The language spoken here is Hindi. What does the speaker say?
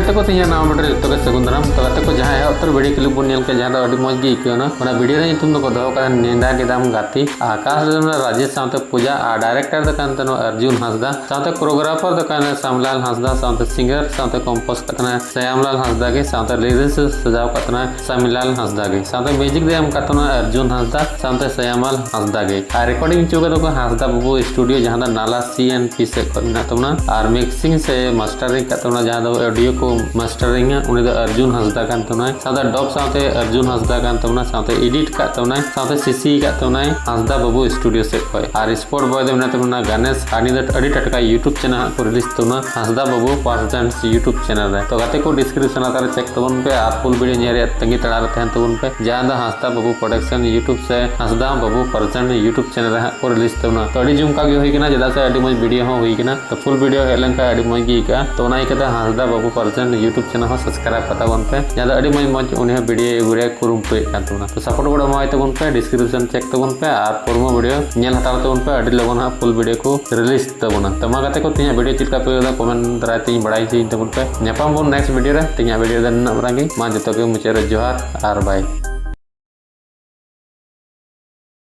गाते को तीन नाम बटे जो सगुन दाराम तो गाते को जहाँ उत्तर वीडियो क्लिप बन नेल के जहाँ दो अड़ी मौज गे इकना वीडियो रे तुम को दो का नेंदा केदाम गाती आकाश राजेश साथे पूजा और डायरेक्टर दो कान तनो अर्जुन हांसदा साथे कोरियोग्राफर दो कान श्यामलाल हांसदा साथे सिंगर साथे कंपोज कतना श्यामलाल हांसदा के साथे लिरिक्स सजाव कतना श्यामलाल हांसदा के साथे म्यूजिक दे हम कतना अर्जुन हांसदा साथे श्यामलाल हांसदा के और रिकॉर्डिंग चुका दो हांसदा बाबू स्टूडियो जहाँ नाला CNP से करना तमना और मिक्सिंग से मास्टरिंग कतना जहाँ दो ऑडियो को मास्टरिंग उनी दो अर्जुन हांसदा कान तमना साथे डॉग साथे अर्जुन हांसदा कान तमना साथे एडिट का तमना साथे सीसी का तमना हांसदा बाबू स्टूडियो से कोई और स्पोर्ट बॉय दे तमना गणेश आनी द अडी टटका यूट्यूब चैनल को रिलीज तमना हांसदा बाबू पर्सन्स यूट्यूब चैनल रे तो गाते को डिस्क्रिप्शन आधार चेक तबन पे आप फुल वीडियो नेरे तंगी तड़ा रहते हैं तबन पे जहाँ the Hansda Babu production YouTube से हांसदा बाबू पर्सन यूट्यूब चैनल रे को रिलीज तमना तो अडी जुमका गे होई किना जदा से अडी मज वीडियो हो होई किना तो फुल वीडियो हेलन का अडी मज गी का तो ना इकदा हांसदा बाबू पर्सन यूट्यूब चैनल हो सब्सक्राइब पता बन पे जदा अडी मज उन्हें वीडियो गुरे कुरुम पे कातुना तो सपोर्ट बड़ा माय तबन पे डिस्क्रिप्शन चेक तबन पे और पुरमो वीडियो नेल हताव तबन पे अडी लगन हा फुल वीडियो को रिलीज तबना तमा गाते को तिया वीडियो चिलका पे कमेंट दराय तीन बड़ाई ची तबन पे नेपाम बोन नेक्स्ट वीडियो रे तिया वीडियो दन नमरांगी मा जतो के मुचे जोहार और बाय।